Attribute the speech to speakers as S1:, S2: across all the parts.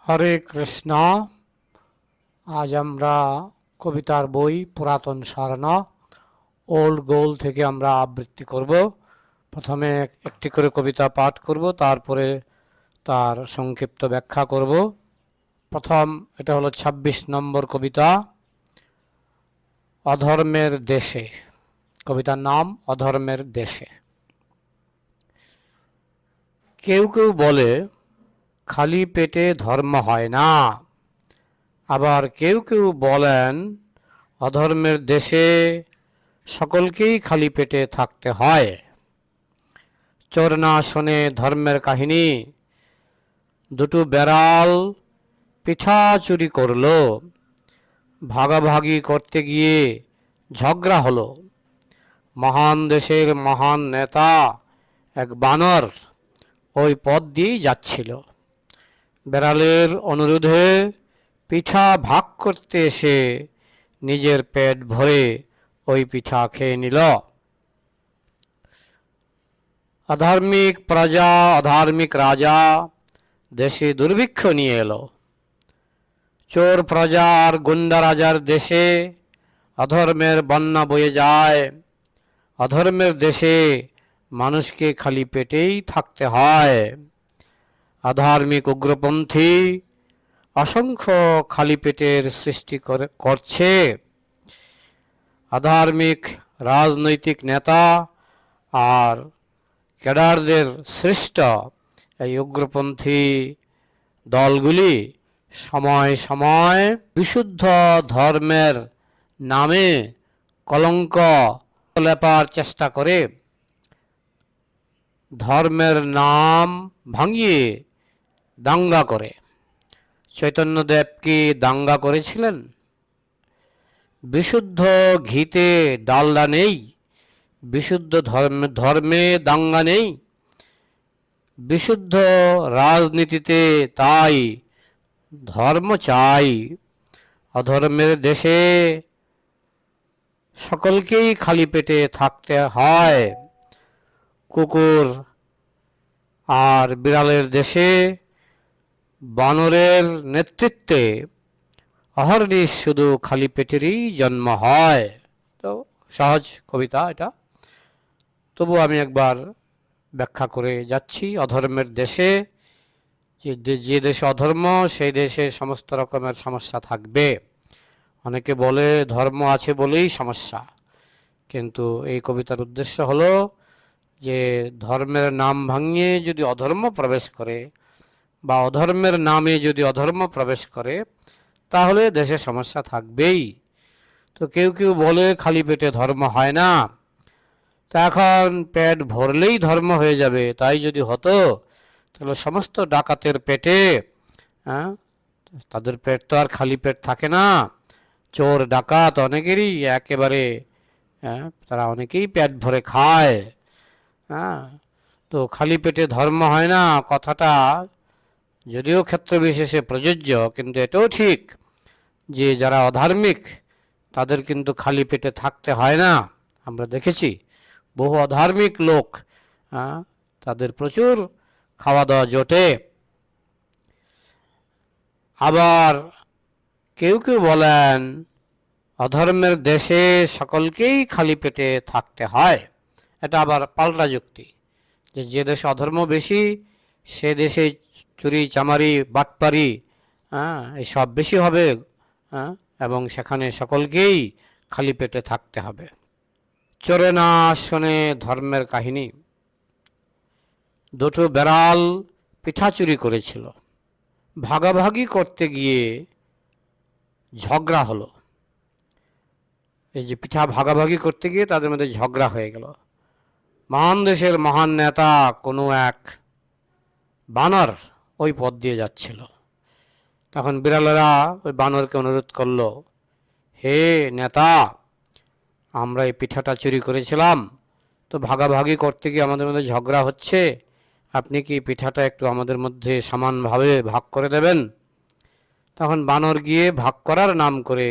S1: হরে কৃষ্ণ। আজ আমরা কবিতার বই পুরাতন সারনা ওল্ড গোল থেকে আমরা আবৃত্তি করব। প্রথমে একটি করে কবিতা পাঠ করব, তারপরে তার সংক্ষিপ্ত ব্যাখ্যা করব। প্রথম এটা হলো ২৬ নম্বর কবিতা, অধর্মের দেশে। কবিতার নাম অধর্মের দেশে। কেউ কেউ বলে খালি পেটে ধর্ম হয় না, আবার কেউ কেউ বলেন অধর্মের দেশে সকলকেই খালি পেটে থাকতে হয়। চোর না শোনে ধর্মের কাহিনী, দুটো বেড়াল পিঠা চুরি করলো, ভাগাভাগি করতে গিয়ে ঝগড়া হলো। মহান দেশের মহান নেতা এক বানর ওই পথ দিয়েই যাচ্ছিল। বেড়ালের অনুরোধে পিঠা ভাগ করতে এসে নিজের পেট ভরে ওই পিঠা খেয়ে নিল। অধার্মিক প্রজা অধার্মিক রাজা দেশে দুর্ভিক্ষ নিয়ে এলো। চোর প্রজা আর গুন্ডা রাজার দেশে অধর্মের বন্যা বয়ে যায়। অধর্মের দেশে মানুষকে খালি পেটেই থাকতে হয়। অধার্মিক উগ্রপন্থী অসংখ্য খালি পেটের সৃষ্টি করছে। অধার্মিক রাজনৈতিক নেতা আর ক্যাডারদের সৃষ্ট এই উগ্রপন্থী দলগুলি সময় সময় বিশুদ্ধ ধর্মের নামে কলঙ্ক লেপার চেষ্টা করে। ধর্মের নাম ভাঙিয়ে দাঙ্গা করে। চৈতন্যদেব কি দাঙ্গা করেছিলেন? বিশুদ্ধ ঘিতে ডালডা নেই, বিশুদ্ধ ধর্মে দাঙ্গা নেই। বিশুদ্ধ রাজনীতিতে তাই ধর্ম চাই। অধর্মের দেশে সকলকেই খালি পেটে থাকতে হয়। কুকুর আর বিড়ালের দেশে বানরের নেতৃত্বে অহর্নিশ শুধু খালি পেটেরই জন্ম হয়। তো সহজ কবিতা এটা, তবু আমি একবার ব্যাখ্যা করে যাচ্ছি। অধর্মের দেশে, যে দেশে অধর্ম সেই দেশে সমস্ত রকমের সমস্যা থাকবে। অনেকে বলে ধর্ম আছে বলেই সমস্যা, কিন্তু এই কবিতার উদ্দেশ্য হলো যে ধর্মের নাম ভাঙিয়ে যদি অধর্ম প্রবেশ করে বা অধর্মের নামে যদি অধর্ম প্রবেশ করে তাহলে দেশে সমস্যা থাকবেই। তো কেউ কেউ বলে খালি পেটে ধর্ম হয় না। তা এখন পেট ভরলেই ধর্ম হয়ে যাবে, তাই যদি হতো তাহলে সমস্ত ডাকাতের পেটে, হ্যাঁ, তাদের পেট তো আর খালি পেট থাকে না। চোর ডাকাত অনেকেরই একেবারে, হ্যাঁ, তারা অনেকেই পেট ভরে খায়। হ্যাঁ, তো খালি পেটে ধর্ম হয় না কথাটা যদিও ক্ষেত্র বিশেষে প্রযোজ্য, কিন্তু এটাও ঠিক যে যারা অধার্মিক তাদের কিন্তু খালি পেটে থাকতে হয় না। আমরা দেখেছি বহু অধার্মিক লোক, তাদের প্রচুর খাওয়া দাওয়া জোটে। আবার কেউ কেউ বলেন অধর্মের দেশে সকলকেই খালি পেটে থাকতে হয়। এটা আবার পাল্টা যুক্তি, যে দেশে অধর্ম বেশি সে দেশে চুরি চামারি বাটপারি, এইসব বেশি হবে, এবং সেখানে সকলকেই খালি পেটে থাকতে হবে। চোরে না শোনে ধর্মের কাহিনী, দুটো বেড়াল পিঠা চুরি করেছিল, ভাগাভাগি করতে গিয়ে ঝগড়া হলো। এই যে পিঠা ভাগাভাগি করতে গিয়ে তাদের মধ্যে ঝগড়া হয়ে গেল। মহান দেশের মহান নেতা কোনো এক বানর ওই পথ দিয়ে যাচ্ছিল। তখন বিড়ালেরা ওই বানরকে অনুরোধ করলো, হে নেতা, আমরা এই পিঠাটা চুরি করেছিলাম, তো ভাগাভাগি করতে গিয়ে আমাদের মধ্যে ঝগড়া হচ্ছে, আপনি কি পিঠাটা একটু আমাদের মধ্যে সমানভাবে ভাগ করে দেবেন? তখন বানর গিয়ে ভাগ করার নাম করে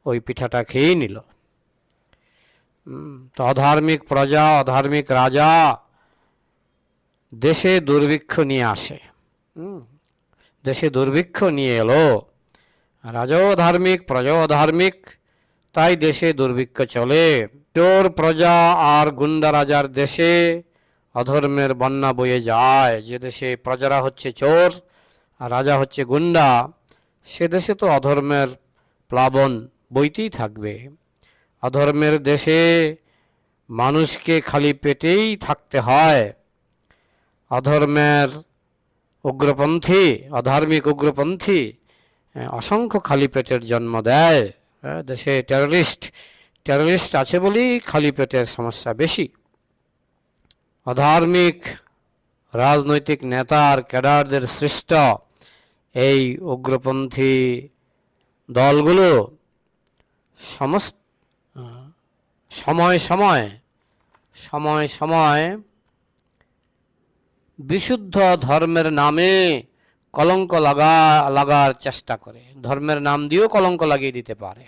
S1: ওই পিঠাটা খেয়েই নিল। তো অধার্মিক প্রজা অধার্মিক রাজা দেশে দুর্ভিক্ষ নিয়ে আসে। দেশে দুর্ভিক্ষ নিয়ে এলো। রাজাও ধার্মিক, প্রজাও ধার্মিক, তাই দেশে দুর্ভিক্ষ চলে। চোর প্রজা আর গুন্ডা রাজার দেশে অধর্মের বন্যা বয়ে যায়। যে দেশে প্রজারা হচ্ছে চোর আর রাজা হচ্ছে গুন্ডা, সে দেশে তো অধর্মের প্লাবন বইতেই থাকবে। অধর্মের দেশে মানুষকে খালি পেটেই থাকতে হয়। অধর্মের উগ্রপন্থী, অধার্মিক উগ্রপন্থী অসংখ্য খালি পেটের জন্ম দেয়। দেশে টেররিস্ট আছে বলেই খালি পেটের সমস্যা বেশি। অধার্মিক রাজনৈতিক নেতা আর ক্যাডারদের সৃষ্ট এই উগ্রপন্থী দলগুলো সমস্ত সময় সময় সময় সময় বিশুদ্ধ ধর্মের নামে কলঙ্ক লাগার চেষ্টা করে। ধর্মের নাম দিয়েও কলঙ্ক লাগিয়ে দিতে পারে।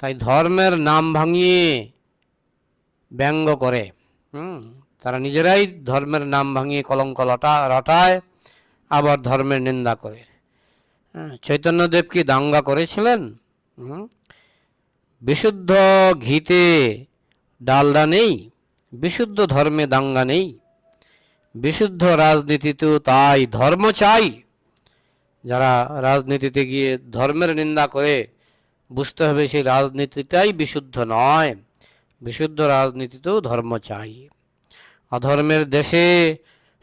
S1: তাই ধর্মের নাম ভাঙিয়ে ব্যঙ্গ করে। তারা নিজেরাই ধর্মের নাম ভাঙিয়ে কলঙ্ক রটায়, আবার ধর্মের নিন্দা করে। চৈতন্যদেব কি দাঙ্গা করেছিলেন? বিশুদ্ধ ঘিতে ডালডা নেই, বিশুদ্ধ ধর্মে দাঙ্গা নেই। বিশুদ্ধ রাজনীতিতেও তাই ধর্ম চাই। যারা রাজনীতিতে গিয়ে ধর্মের নিন্দা করে, বুঝতে হবে সেই রাজনীতিটাই বিশুদ্ধ নয়। বিশুদ্ধ রাজনীতিতেও ধর্ম চাই। অধর্মের দেশে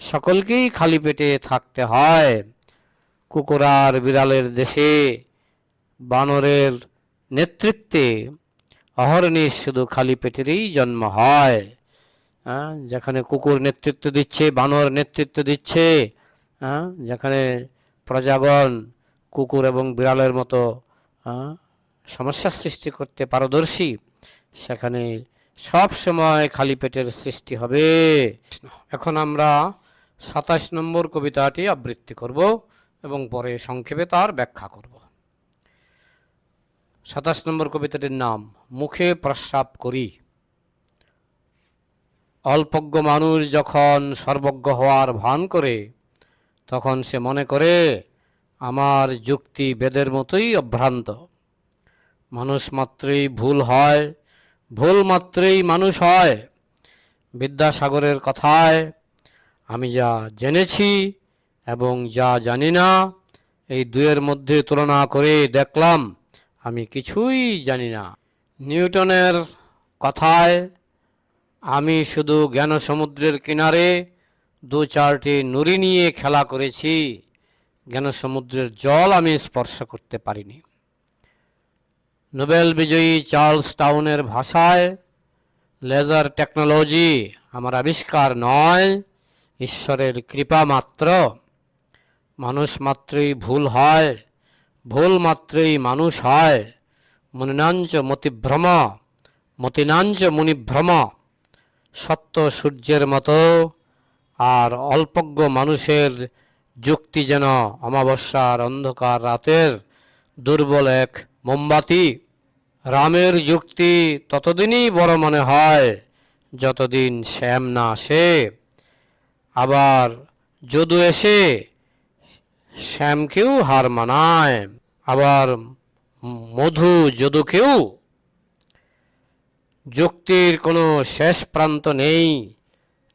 S1: সকলকেই খালি পেটে থাকতে হয়। কুকুর আর বিড়ালের দেশে বানরের নেতৃত্বে অহর্নিশ শুধু খালি পেটেরই জন্ম হয়। যেখানে কুকুর নেতৃত্ব দিচ্ছে, বানর নেতৃত্ব দিচ্ছে, যেখানে প্রজাগণ কুকুর এবং বিড়ালের মতো সমস্যা সৃষ্টি করতে পারদর্শী, সেখানে সব সময় খালি পেটের সৃষ্টি হবে। এখন আমরা ২৭ নম্বর কবিতাটি আবৃত্তি করব এবং পরে সংক্ষেপে তার ব্যাখ্যা করব। ২৭ নম্বর কবিতাটির নাম মুখে প্রস্রাব করি। অল্পজ্ঞ মানুষ যখন সর্বজ্ঞ হওয়ার ভান করে, তখন সে মনে করে আমার যুক্তি বেদের মতোই অভ্রান্ত। মানুষ মাত্রই ভুল হয়, ভুল মাত্রই মানুষ হয়। বিদ্যাসাগরের কথায় আমি যা জেনেছি এবং যা জানি না, এই দুয়ের মধ্যে তুলনা করে দেখলাম আমি কিছুই জানি না। নিউটনের কথায় আমি শুধু জ্ঞান সমুদ্রের কিনারে ২-৪টি নুড়ি নিয়ে খেলা করেছি, জ্ঞান সমুদ্রের জল আমি স্পর্শ করতে পারিনি। নোবেল বিজয়ী চার্লস টাউনের ভাষায় লেজার টেকনোলজি আমার আবিষ্কার নয়, ঈশ্বরের কৃপা মাত্র। মানুষ মাত্রই ভুল হয়, ভুল মাত্রই মানুষ হয়। মুনিনাঞ্চ মতিভ্রম, মতিনাঞ্চ মুনিভ্রম। সত্য সূর্যের মতো আর অল্পজ্ঞ মানুষের যুক্তি যেন অমাবস্যার অন্ধকার রাতের দুর্বল এক মোমবাতি। রামের যুক্তি ততদিনই বড় মনে হয় যতদিন শ্যাম না আসে। আবার যদু এসে শ্যামকেও হার মানায়, আবার মধু যদুকেও। যুক্তির কোনো শেষ প্রান্ত নেই।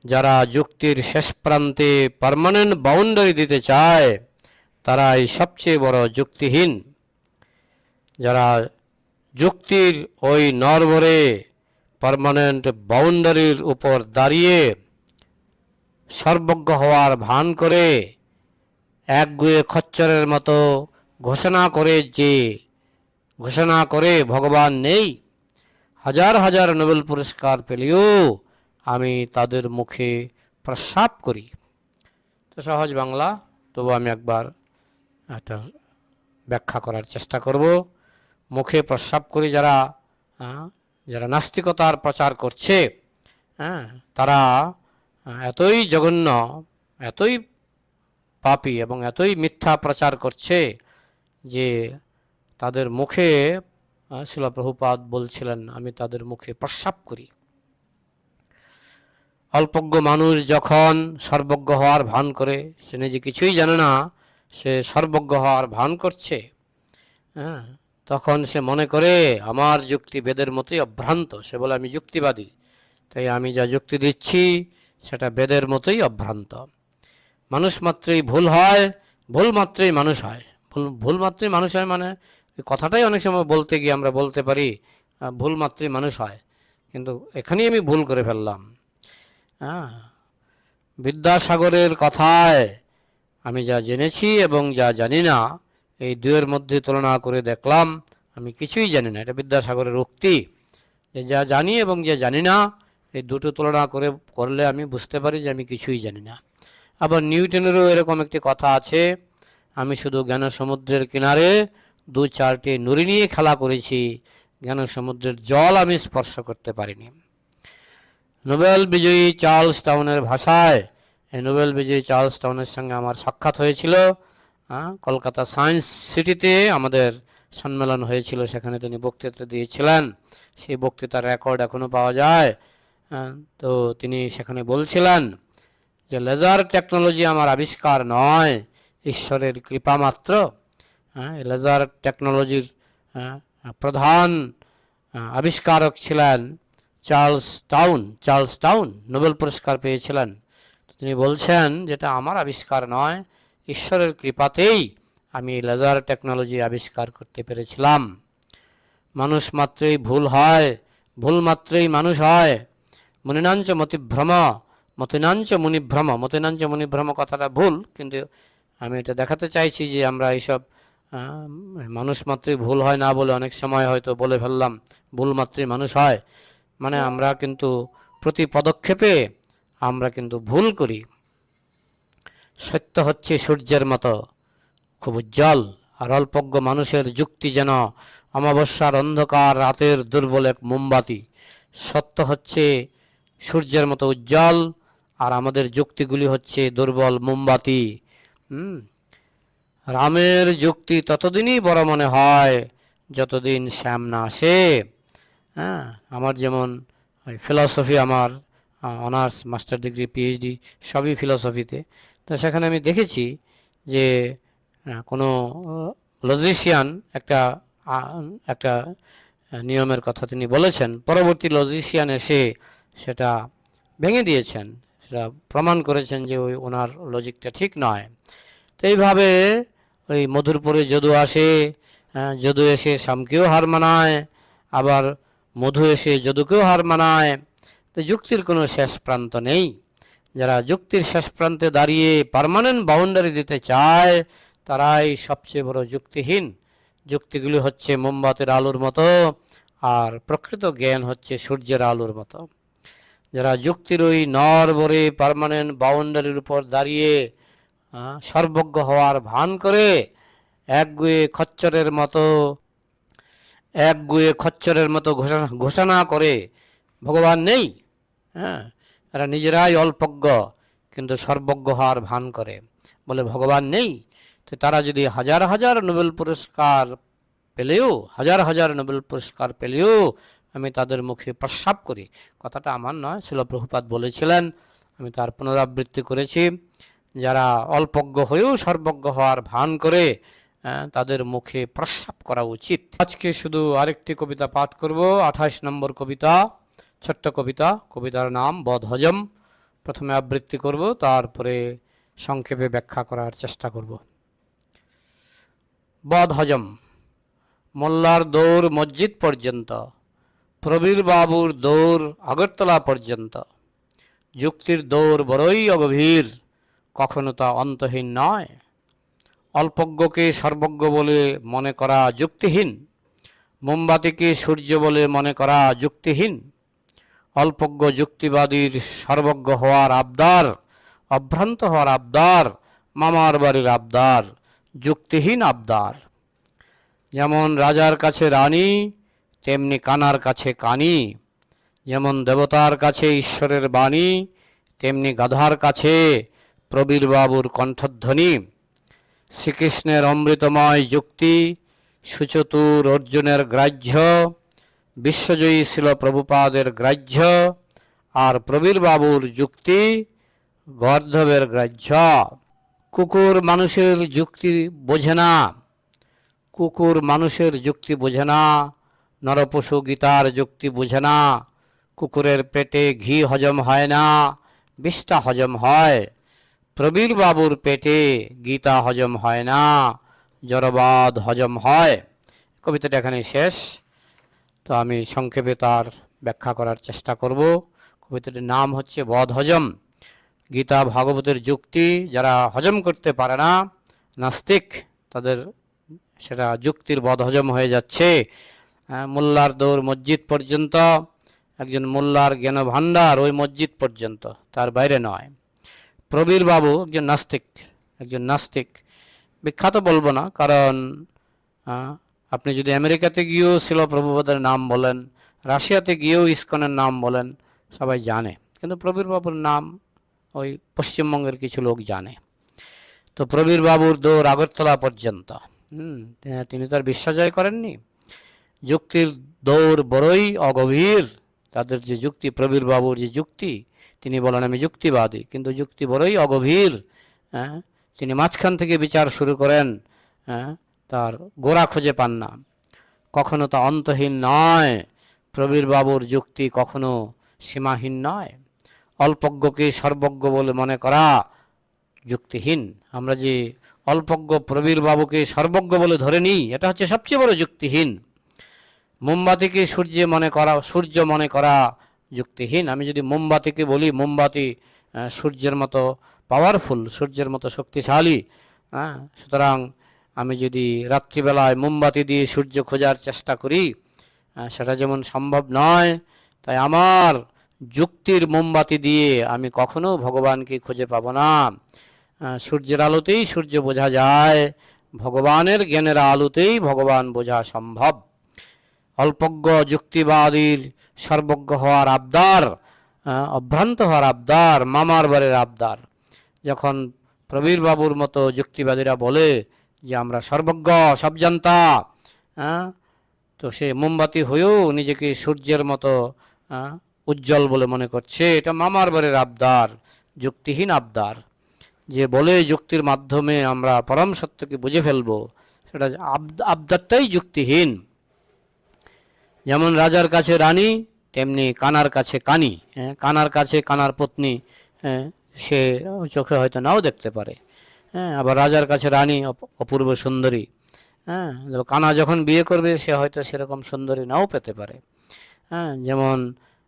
S1: যারা যুক্তির শেষ প্রান্তে পার্মানেন্ট বাউন্ডারি দিতে চায়, তারাই সবচেয়ে বড় যুক্তিহীন। যারা যুক্তির ওই নরবরে পার্মানেন্ট বাউন্ডারির উপর দাঁড়িয়ে সর্বজ্ঞ হওয়ার ভান করে একগুয়ে খচ্চরের মতো ঘোষণা করে ভগবান নেই, হাজার হাজার নোবেল পুরস্কার পেলেও আমি তাদের মুখে প্রস্রাব করি। তো সহজ বাংলা, তবু আমি একবার একটা ব্যাখ্যা করার চেষ্টা করব। মুখে প্রস্রাব করি যারা নাস্তিকতার প্রচার করছে, তারা এতই জঘন্য, এতই পাপী এবং এতই মিথ্যা প্রচার করছে যে তাদের মুখে শিলা প্রভুপাদ বলছিলেন আমি তাদের মুখে প্রস্রাব করি। অল্পজ্ঞ মানুষ যখন সর্বজ্ঞ হওয়ার ভান করে, সে নিজে কিছুই জানে না, সে সর্বজ্ঞ হওয়ার ভান করছে, হ্যাঁ, তখন সে মনে করে আমার যুক্তি বেদের মতোই অভ্রান্ত। সে বলে আমি যুক্তিবাদী, তাই আমি যা যুক্তি দিচ্ছি সেটা বেদের মতোই অভ্রান্ত। মানুষ মাত্রই ভুল হয়, ভুল মাত্রই মানুষ হয়। ভুল মাত্রই মানুষ হয় মানে এই কথাটাই অনেক সময় বলতে গিয়ে আমরা বলতে পারি ভুল মাত্রই মানুষ হয়, কিন্তু এখানেই আমি ভুল করে ফেললাম। হ্যাঁ, বিদ্যাসাগরের কথায় আমি যা জেনেছি এবং যা জানি না এই দুয়ের মধ্যে তুলনা করে দেখলাম আমি কিছুই জানি না। এটা বিদ্যাসাগরের উক্তি যে যা জানি এবং যা জানি না এই দুটো তুলনা করলে আমি বুঝতে পারি যে আমি কিছুই জানি না। আবার নিউটনেরও এরকম একটি কথা আছে, আমি শুধু জ্ঞান সমুদ্রের কিনারে দু চারটি নুড়ি নিয়ে খেলা করেছি, জ্ঞান সমুদ্রের জল আমি স্পর্শ করতে পারিনি। নোবেল বিজয়ী চার্লস টাউনের ভাষায়, এই নোবেল বিজয়ী চার্লস টাউনের সঙ্গে আমার সাক্ষাৎ হয়েছিল কলকাতা সায়েন্স সিটিতে আমাদের সম্মেলন হয়েছিল, সেখানে তিনি বক্তৃতা দিয়েছিলেন। সেই বক্তৃতার রেকর্ড এখনও পাওয়া যায়। তো তিনি সেখানে বলছিলেন যে লেজার টেকনোলজি আমার আবিষ্কার নয়, ঈশ্বরের কৃপা মাত্র। লেজার টেকনোলজির প্রধান আবিষ্কারক ছিলেন চার্লস টাউন নোবেল পুরস্কার পেয়েছিলেন। তিনি বলছেন যেটা আমার আবিষ্কার নয়, ঈশ্বরের কৃপাতেই আমি লেজার টেকনোলজি আবিষ্কার করতে পেরেছিলাম। মানুষ মাত্রই ভুল হয়, ভুল মাত্রই মানুষ হয়। মনিনাঞ্চ মতিভ্রম, মতিনাঞ্চ মুনিভ্রম। মতিনাঞ্চ মুনিভ্রম কথাটা ভুল, কিন্তু আমি এটা দেখাতে চাইছি যে আমরা এইসব মানুষ মাত্রই ভুল হয় না বলে অনেক সময় হয়তো বলে ফেললাম ভুল মাত্রই মানুষ হয়, মানে আমরা কিন্তু প্রতি পদক্ষেপে আমরা কিন্তু ভুল করি। সত্য হচ্ছে সূর্যের মতো খুব উজ্জ্বল, আর অল্পজ্ঞ মানুষের যুক্তি যেন অমাবস্যার অন্ধকার রাতের দুর্বল এক মোমবাতি। সত্য হচ্ছে সূর্যের মতো উজ্জ্বল, আর আমাদের যুক্তিগুলি হচ্ছে দুর্বল মোমবাতি। রামের যুক্তি ততদিনই বড় মনে হয় যতদিন শ্যাম না আসে। হ্যাঁ, আমার যেমন ফিলসফি, আমার অনার্স, মাস্টার ডিগ্রি, পিএইচডি সবই ফিলসফিতে। তো সেখানে আমি দেখেছি যে কোনো লজিশিয়ান একটা একটা নিয়মের কথা তিনি বলেছেন, পরবর্তী লজিশিয়ান এসে সেটা ভেঙে দিয়েছেন, সেটা প্রমাণ করেছেন যে ওনার লজিকটা ঠিক নয়। তো এইভাবে ওই মধুরপুরে যদু আসে, যদু এসে শামকেও হার মানায়, আবার মধু এসে যদুকেও হার মানায়। তো যুক্তির কোনো শেষ প্রান্ত নেই। যারা যুক্তির শেষ প্রান্তে দাঁড়িয়ে পার্মানেন্ট বাউন্ডারি দিতে চায় তারাই সবচেয়ে বড় যুক্তিহীন। যুক্তিগুলি হচ্ছে মোমবাতির আলোর মতো, আর প্রকৃত জ্ঞান হচ্ছে সূর্যের আলোর মতো। যারা যুক্তির ওই নরবরে পার্মানেন্ট বাউন্ডারির উপর দাঁড়িয়ে সর্বজ্ঞ হওয়ার ভান করে একগুয়ে খচ্চরের মতো ঘোষণা করে ভগবান নেই, এরা নিজেরাই অল্পজ্ঞ কিন্তু সর্বজ্ঞ হওয়ার ভান করে, বলে ভগবান নেই। তো তারা যদি হাজার হাজার নোবেল পুরস্কার পেলেও আমি তাদের মুখে প্রস্রাব করি। কথাটা আমার নয়, শিল প্রভুপাদ বলেছিলেন, আমি তার পুনরাবৃত্তি করেছি। যারা অল্পজ্ঞ হয়েও সর্বজ্ঞ হওয়ার ভান করে তাদের মুখে প্রস্রাব করা উচিত। আজকে শুধু আরেকটি কবিতা পাঠ করব, 28 নম্বর কবিতা, ছোট্ট কবিতা। কবিতার নাম বদ হজম। প্রথমে আবৃত্তি করব, তারপরে সংক্ষেপে ব্যাখ্যা করার চেষ্টা করব। বদ হজম। মোল্লার দৌড় মসজিদ পর্যন্ত, প্রবীর বাবুর দৌড় আগরতলা পর্যন্ত। যুক্তির দৌড় বড়ই অগভীর, কখনো তা অন্তহীন নয়। অল্পজ্ঞকে সর্বজ্ঞ বলে মনে করা যুক্তিহীন, মোমবাতিকে সূর্য বলে মনে করা যুক্তিহীন। অল্পজ্ঞ যুক্তিবাদীর সর্বজ্ঞ হওয়ার আবদার, অভ্রান্ত হওয়ার আবদার, মামার বাড়ির আবদার, যুক্তিহীন আবদার। যেমন রাজার কাছে রানী, তেমনি কানার কাছে কানী। যেমন দেবতার কাছে ঈশ্বরের বাণী, তেমনি গাধার কাছে প্রবীর বাবুর কণ্ঠধ্বনি। শ্রীকৃষ্ণের অমৃতময় যুক্তি সুচতুর অর্জুনের গ্রাহ্য, বিশ্বজয়ী ছিল প্রভুপাদের গ্রাহ্য, আর প্রবীর বাবুর যুক্তি গর্ধবের গ্রাহ্য। কুকুর মানুষের যুক্তি বোঝে না, কুকুর মানুষের যুক্তি বোঝে না, নরপশু গীতার যুক্তি বোঝে না। কুকুরের পেটে ঘি হজম হয় না, বিষটা হজম হয়। প্রবীর বাবুর পেটে গীতা হজম হয় না, জড়বাদ হজম হয়। কবিতাটা এখানে শেষ। তো আমি সংক্ষেপে তার ব্যাখ্যা করার চেষ্টা করব। কবিতাটির নাম হচ্ছে বদ হজম। গীতা ভাগবতের যুক্তি যারা হজম করতে পারে না, নাস্তিক, তাদের সেটা যুক্তির বদ হজম হয়ে যাচ্ছে। মোল্লার দৌড় মসজিদ পর্যন্ত, একজন মোল্লার জ্ঞান ভাণ্ডার ওই মসজিদ পর্যন্ত, তার বাইরে নয়। প্রবীর বাবু একজন নাস্তিক, বিখ্যাত বলবো না, কারণ আপনি যদি আমেরিকাতে গিয়েও শিল প্রভুপাদের নাম বলেন, রাশিয়াতে গিয়েও ইসকনের নাম বলেন, সবাই জানে, কিন্তু প্রবীর বাবুর নাম ওই পশ্চিমবঙ্গের কিছু লোক জানে। তো প্রবীর বাবুর দৌড় আগরতলা পর্যন্ত। তিনি তো আর বিশ্বজয় করেননি। যুক্তির দৌড় বড়ই অগভীর। তাদের যে যুক্তি, প্রবীর বাবুর যে যুক্তি, তিনি বলেন আমি যুক্তিবাদী, কিন্তু যুক্তি বড়ই অগভীর। তিনি মাঝখান থেকে বিচার শুরু করেন, তার গোড়া খুঁজে পান না। কখনো তা অন্তহীন নয়। প্রবীর বাবুর যুক্তি কখনো সীমাহীন নয়। অল্পজ্ঞকে সর্বজ্ঞ বলে মনে করা যুক্তিহীন। আমরা যে অল্পজ্ঞ প্রবীর বাবুকে সর্বজ্ঞ বলে ধরে নিই, এটা হচ্ছে সবচেয়ে বড় যুক্তিহীন। মোমবাতিকে সূর্য মনে করা যুক্তিহীন। আমি যদি মোমবাতিকে বলি মোমবাতি সূর্যের মতো পাওয়ারফুল, সূর্যের মতো শক্তিশালী, সুতরাং আমি যদি রাত্রিবেলায় মোমবাতি দিয়ে সূর্য খোঁজার চেষ্টা করি, সেটা যেমন সম্ভব নয়, তাই আমার যুক্তির মোমবাতি দিয়ে আমি কখনো ভগবানকে খুঁজে পাবো না। সূর্যের আলোতেই সূর্য বোঝা যায়, ভগবানের জ্ঞানের আলোতেই ভগবান বোঝা সম্ভব। অল্পজ্ঞ যুক্তিবাদীর সর্বজ্ঞ হওয়ার আবদার, অভ্রান্ত হওয়ার আবদার, মামার বাড়ির আবদার। যখন প্রবীর বাবুর মতো যুক্তিবাদীরা বলে যে আমরা সর্বজ্ঞ, সব জানতা, তো সে মোমবাতি হয়েও নিজেকে সূর্যের মতো উজ্জ্বল বলে মনে করছে। এটা মামার বাড়ির আবদার, যুক্তিহীন আবদার। যে বলে যুক্তির মাধ্যমে আমরা পরম সত্যকে বুঝে ফেলবো, সেটা আবদারটাই যুক্তিহীন। যেমন রাজার কাছে রানী, তেমনি কানার কাছে কানি। কানার কাছে কানার পত্নী, সে চোখে হয়তো নাও দেখতে পারে। আবার রাজার কাছে রানী অপূর্ব সুন্দরী। কানা যখন বিয়ে করবে সে হয়তো সেরকম সুন্দরী নাও পেতে পারে। যেমন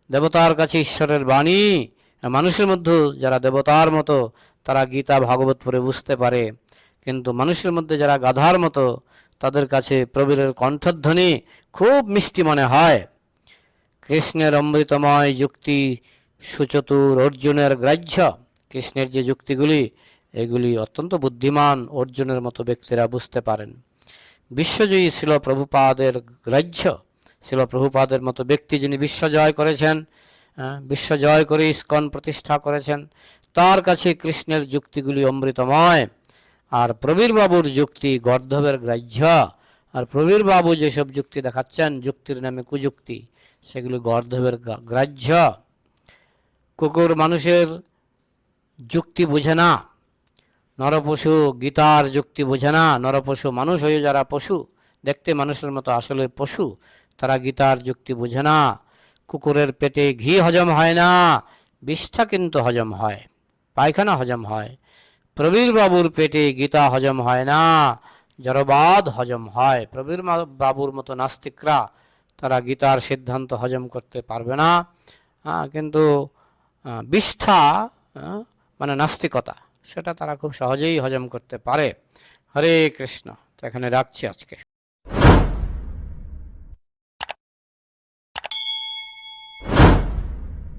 S1: দেবতার কাছে ঈশ্বরের বাণী, মানুষের মধ্যে যারা দেবতার মতো তারা গীতা ভাগবত পড়ে বুঝতে পারে, কিন্তু মানুষের মধ্যে যারা গাধার মতো তাদের কাছে প্রবীরের কণ্ঠধ্বনি খুব মিষ্টি মনে হয়। কৃষ্ণের অমৃতময় যুক্তি সুচতুর অর্জুনের গ্রাহ্য। কৃষ্ণের যে যুক্তিগুলি, এগুলি অত্যন্ত বুদ্ধিমান অর্জুনের মতো ব্যক্তিরা বুঝতে পারেন। বিশ্বজয়ী ছিল প্রভুপাদের গ্রাহ্য। ছিল প্রভুপাদের মতো ব্যক্তি যিনি বিশ্বজয় করেছেন, বিশ্বজয় করে ইস্কন প্রতিষ্ঠা করেছেন, তার কাছে কৃষ্ণের যুক্তিগুলি অমৃতময়। আর প্রবীর বাবুর যুক্তি গর্ধবের গ্রাহ্য। আর প্রবীর বাবু যেসব যুক্তি দেখাচ্ছেন, যুক্তির নামে কুযুক্তি, সেগুলি গর্ধবের গ্রাহ্য। কুকুর মানুষের যুক্তি বোঝে না, নরপশু গীতার যুক্তি বোঝে না। নরপশু মানুষ হয়ে যারা পশু, দেখতে মানুষের মতো আসলে পশু, তারা গীতার যুক্তি বোঝে না। কুকুরের পেটে ঘি হজম হয় না, বিষটা কিন্তু হজম হয়, পায়খানা হজম হয়। প্রবীর বাবুর পেটে গীতা হজম হয় না, জড়বাদ হজম হয়। প্রবীর বাবুর মতো নাস্তিকরা তারা গীতার সিদ্ধান্ত হজম করতে পারবে না, কিন্তু বিষ্ঠা মানে নাস্তিকতা, সেটা তারা খুব সহজেই হজম করতে পারে। হরে কৃষ্ণ। তো এখানে রাখছি আজকে।